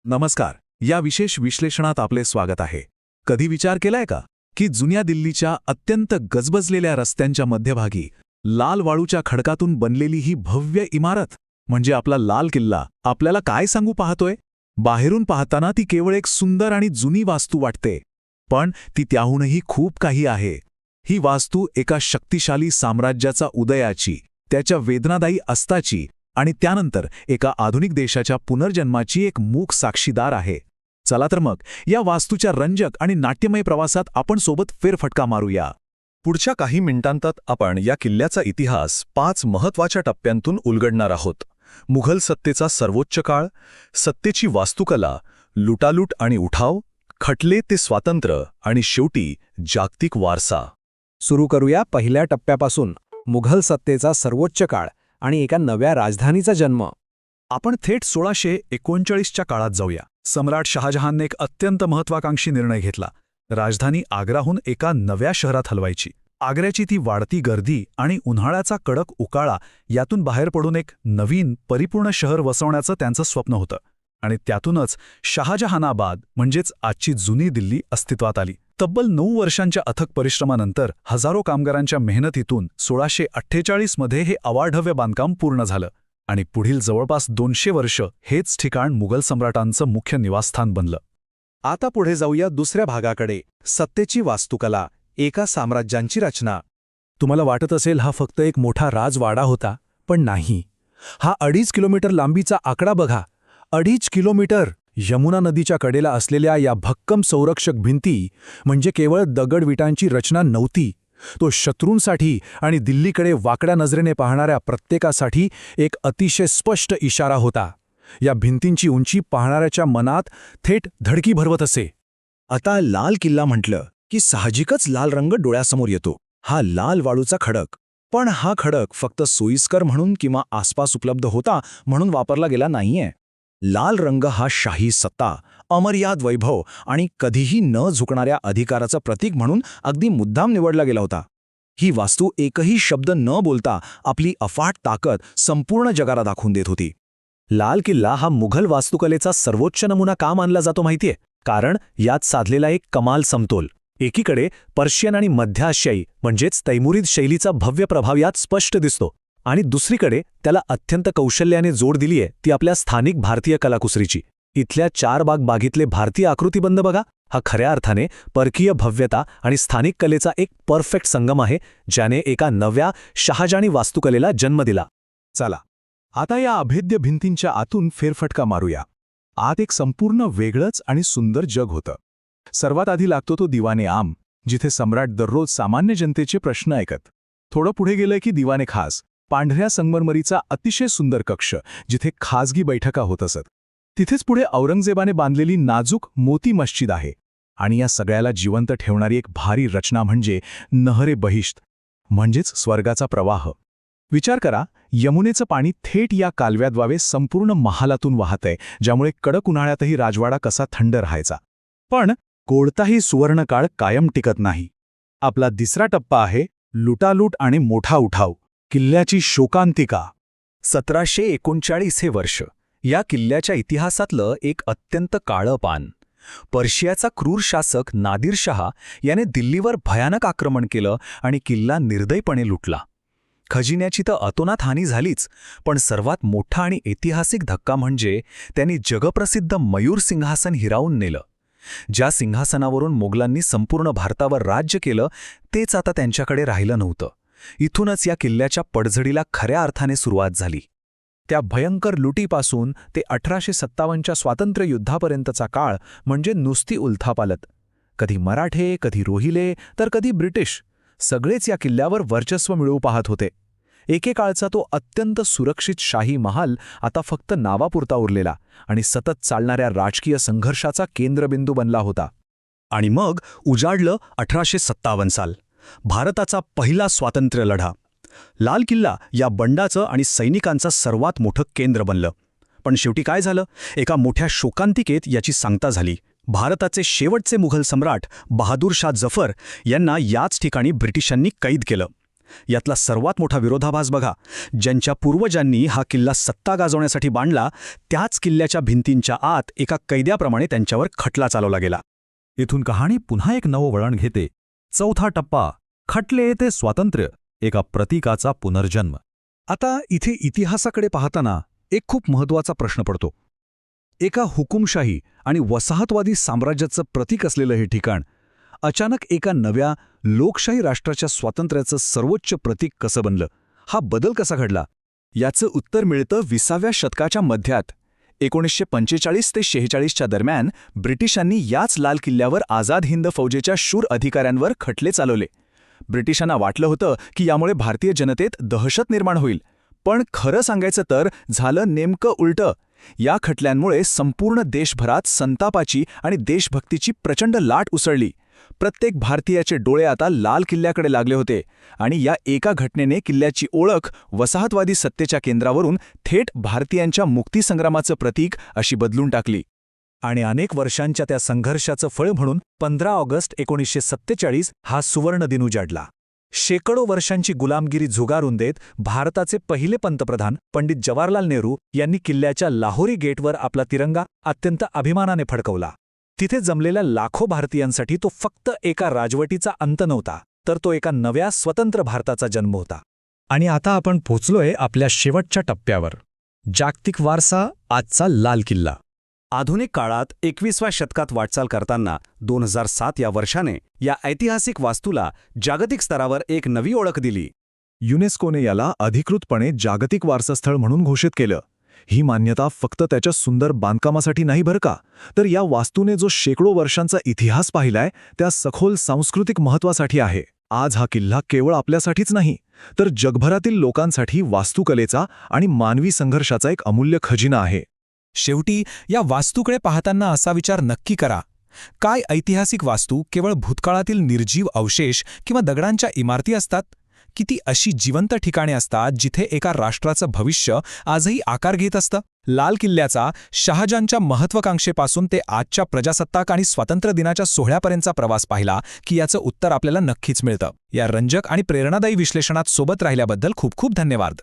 नमस्कार. या विशेष विश्लेषणात आपले स्वागत आहे. कधी विचार केलाय का की जुन्या दिल्लीच्या अत्यंत गजबजलेल्या रस्त्यांच्या मध्यभागी लाल वाळूच्या खडकातून बनलेली ही भव्य इमारत म्हणजे आपला लाल किल्ला आपल्याला काय सांगू पाहतोय? बाहेरून पाहताना ती केवळ एक सुंदर आणि जुनी वास्तू वाटते, पण ती त्याहूनही खूप काही आहे. ही वास्तू एका शक्तिशाली साम्राज्याचा उदयाची, त्याच्या वेदनादायी अस्ताची आणि त्यानंतर एका आधुनिक देशाच्या पुनर्जन्माची एक मूक साक्षीदार आहे. चला तर मग या वास्तूच्या रंजक आणि नाट्यमय प्रवासात आपण सोबत फेरफटका मारूया. पुढच्या काही मिनिटांत आपण या किल्ल्याचा इतिहास 5 महत्त्वाच्या टप्प्यांतून उलगडणार आहोत. मुघल सत्तेचा सर्वोच्च काळ, सत्तेची वास्तुकला, लुटालूट आणि उठाव, खटले ते स्वातंत्र्य आणि शेवटी जागतिक वारसा. सुरू करूया पहिल्या टप्प्यापासून, मुघल सत्तेचा सर्वोच्च काळ आणि एका नव्या राजधानीचा जन्म. आपण थेट 1639च्या काळात जाऊया. सम्राट शहाजहानने एक अत्यंत महत्त्वाकांक्षी निर्णय घेतला. राजधानी आग्राहून एका नव्या शहरात हलवायची. आग्र्याची ती वाढती गर्दी आणि उन्हाळ्याचा कडक उकाळा यातून बाहेर पडून एक नवीन परिपूर्ण शहर वसवण्याचं त्यांचं स्वप्न होतं. आणि त्यातूनच शहाजहानाबाद म्हणजेच आजची जुनी दिल्ली अस्तित्वात आली. तब्बल 9 वर्षांच्या अथक परिश्रमानंतर हजारो कामगारांच्या मेहनतीतून 1648मध्ये हे अवाढव्य बांधकाम पूर्ण झालं आणि पुढील जवळपास 200 वर्ष हेच ठिकाण मुघल सम्राटांचं मुख्य निवासस्थान बनलं. आता पुढे जाऊया दुसऱ्या भागाकडे, सत्तेची वास्तुकला, एका साम्राज्यांची रचना. तुम्हाला वाटत असेल हा फक्त एक मोठा राजवाडा होता, पण नाही. हा 2.5 किलोमीटर लांबीचा आकडा बघा. 2.5 किलोमीटर! यमुना नदीच्या कडेला असलेल्या या भक्कम संरक्षक भिंती म्हणजे केवळ दगडविटांची रचना नव्हती. तो शत्रूंसाठी आणि दिल्लीकडे वाकड्या नजरेने पाहणाऱ्या प्रत्येकासाठी एक अतिशय स्पष्ट इशारा होता. या भिंतींची उंची पाहणाऱ्याच्या मनात थेट धडकी भरवत असे. आता लाल किल्ला म्हटलं की साहजिकच लाल रंग डोळ्यासमोर येतो. हा लाल वाळूचा खडक. पण हा खडक फक्त सोयीस्कर म्हणून किंवा आसपास उपलब्ध होता म्हणून वापरला गेला नाहीये. लाल रंग हा शाही सत्ता, अमर्याद वैभव आणि कधीही न झुकणाऱ्या अधिकाराचं प्रतीक म्हणून अगदी मुद्दाम निवडला गेला होता. ही वास्तू एकही शब्द न बोलता आपली अफाट ताकद संपूर्ण जगाला दाखवून देत होती. लाल किल्ला हा मुघल वास्तुकलेचा सर्वोच्च नमुना का मानला जातो माहितीये? कारण यात साधलेला एक कमाल समतोल. एकीकडे पर्शियन आणि मध्य आशियाई म्हणजेच तैमुरीद शैलीचा भव्य प्रभाव यात स्पष्ट दिसतो आणि दुसरीकडे त्याला अत्यंत कौशल्याने जोड दिलीये ती आपल्या स्थानिक भारतीय कलाकुसरीची. इथल्या 4 बागीतले भारतीय आकृतिबंध बघा. हा खऱ्या अर्थाने परकीय भव्यता आणि स्थानिक कलेचा एक परफेक्ट संगम आहे, ज्याने एका नव्या शहाजहानी वास्तुकलेला जन्म दिला. चला आता या अभेद्य भिंतींच्या आतून फेरफटका मारूया. आत एक संपूर्ण वेगळंच आणि सुंदर जग होतं. सर्वात आधी लागतो तो दिवाने आम, जिथे सम्राट दररोज सामान्य जनतेचे प्रश्न ऐकत. थोडं पुढे गेलं की दिवाने खास, पांढऱ्या संगमरमरीचा अतिशय सुंदर कक्ष जिथे खासगी बैठका होत असत. तिथेच पुढे औरंगजेबाने बांधलेली नाजूक मोती मस्जिद आहे. आणि या सगळ्याला जिवंत ठेवणारी एक भारी रचना म्हणजे नहरे बहिश्त म्हणजेच स्वर्गाचा प्रवाह. विचार करा, यमुनेचं पाणी थेट या कालव्याद्वारे संपूर्ण महालातून वाहतंय, ज्यामुळे कडक उन्हाळ्यातही राजवाडा कसा थंड राहायचा. पण कोणताही सुवर्णकाळ कायम टिकत नाही. आपला तिसरा टप्पा आहे लुटालूट आणि मोठा उठाव, किल्ल्याची शोकांतिका. 1739 हे वर्ष या किल्ल्याच्या इतिहासातलं एक अत्यंत काळं पान. पर्शियाचा क्रूर शासक नादिर शहा याने दिल्लीवर भयानक आक्रमण केलं आणि किल्ला निर्दयपणे लुटला. खजिन्याची तर अतोनात हानी झालीच, पण सर्वात मोठा आणि ऐतिहासिक धक्का म्हणजे त्यांनी जगप्रसिद्ध मयूर सिंहासन हिरावून नेलं. ज्या सिंहासनावरून मोगलांनी संपूर्ण भारतावर राज्य केलं तेच आता त्यांच्याकडे राहिलं नव्हतं. इथूनच या किल्ल्याच्या पडझडीला खऱ्या अर्थाने सुरुवात झाली. त्या भयंकर लुटीपासून ते 1857च्या स्वातंत्र्य युद्धापर्यंतचा काळ म्हणजे नुसती उलथापालत. कधी मराठे, कधी रोहिले, तर कधी ब्रिटिश, सगळेच या किल्ल्यावर वर्चस्व मिळवू पाहत होते. एकेकाळचा तो अत्यंत सुरक्षित शाही महाल आता फक्त नावापुरता उरलेला आणि सतत चालणाऱ्या राजकीय संघर्षाचा केंद्रबिंदू बनला होता. आणि मग उजाडलं 1857 साल, भारताचा पहिला स्वातंत्र्य लढा. लाल किल्ला या बंडाचं आणि सैनिकांचं सर्वात मोठं केंद्र बनलं. पण शेवटी काय झालं? एका मोठ्या शोकांतिकेत याची सांगता झाली. भारताचे शेवटचे मुघल सम्राट बहादूर शाह जफर यांना याच ठिकाणी ब्रिटिशांनी कैद केलं. यातला सर्वात मोठा विरोधाभास बघा. ज्यांच्या पूर्वजांनी हा किल्ला सत्ता गाजवण्यासाठी बांधला, त्याच किल्ल्याच्या भिंतींच्या आत एका कैद्याप्रमाणे त्यांच्यावर खटला चालवला गेला. इथून कहाणी पुन्हा एक नवं वळण घेते. चौथा टप्पा, खटले ते स्वातंत्र्य, एका प्रतीकाचा पुनर्जन्म. आता इथे इतिहासाकडे पाहताना एक खूप महत्त्वाचा प्रश्न पडतो. एका हुकुमशाही आणि वसाहतवादी साम्राज्याचं प्रतीक असलेलं हे ठिकाण अचानक एका नव्या लोकशाही राष्ट्राच्या स्वातंत्र्याचं सर्वोच्च प्रतीक कसं बनलं? हा बदल कसा घडला? याचं उत्तर मिळतं 20व्या शतकाच्या मध्यात. 1945 ते 46च्या दरम्यान ब्रिटिशांनी याच लाल किल्ल्यावर आझाद हिंद फौजेच्या शूर अधिकाऱ्यांवर खटले चालवले. ब्रिटिशांना वाटलं होतं की यामुळे भारतीय जनतेत दहशत निर्माण होईल. पण खरं सांगायचं तर झालं नेमकं उलटं. या खटल्यांमुळे संपूर्ण देशभरात संतापाची आणि देशभक्तीची प्रचंड लाट उसळली. प्रत्येक भारतीयाचे डोळे आता लाल किल्ल्याकडे लागले होते आणि या एका घटनेने किल्ल्याची ओळख वसाहतवादी सत्तेच्या केंद्रावरून थेट भारतीयांच्या मुक्तीसंग्रामाचं प्रतीक अशी बदलून टाकली. आणि अनेक वर्षांच्या त्या संघर्षाचं फळ म्हणून 15 ऑगस्ट 1947 हा सुवर्णदिन उजाडला. शेकडो वर्षांची गुलामगिरी झुगारून देत भारताचे पहिले पंतप्रधान पंडित जवाहरलाल नेहरू यांनी किल्ल्याच्या लाहोरी गेटवर आपला तिरंगा अत्यंत अभिमानाने फडकवला. तिथे जमलेल्या लाखो भारतीयांसाठी तो फक्त एका राजवटीचा अंत नव्हता, तर तो एका नव्या स्वतंत्र भारताचा जन्म होता. आणि आता आपण पोचलोय आपल्या शेवटच्या टप्प्यावर. जागतिक वारसा, आजचा लाल किल्ला. आधुनिक काळात 21व्या शतकात वाटचाल करताना 2007 या वर्षाने या ऐतिहासिक वास्तूला जागतिक स्तरावर एक नवी ओळख दिली. युनेस्कोने याला अधिकृतपणे जागतिक वारसास्थळ म्हणून घोषित केलं. ही मान्यता फक्त त्याच्या सुंदर बांधकामासाठी नाही बरं का, तर या वास्तूने जो शेकडो वर्षांचा इतिहास पाहिलाय त्या सखोल सांस्कृतिक महत्त्वासाठी आहे. आज हा किल्ला केवळ आपल्यासाठीच नाही, तर जगभरातील लोकांसाठी वास्तुकलेचा आणि मानवी संघर्षाचा एक अमूल्य खजिना आहे. शेवटी या वास्तूकडे पाहताना असा विचार नक्की करा, काय ऐतिहासिक वास्तू केवळ भूतकाळातील निर्जीव अवशेष किंवा दगडांच्या इमारती असतात? किती अशी जिवंत ठिकाणे असतात जिथे एका राष्ट्राचं भविष्य आजही आकार घेत असतं? लाल किल्ल्याचा शहाजहानच्या महत्त्वाकांक्षेपासून ते आजच्या प्रजासत्ताक आणि स्वातंत्र्य दिनाच्या सोहळ्यापर्यंतचा प्रवास पाहिला की याचं उत्तर आपल्याला नक्कीच मिळतं. या रंजक आणि प्रेरणादायी विश्लेषणात सोबत राहिल्याबद्दल खूप खूप धन्यवाद.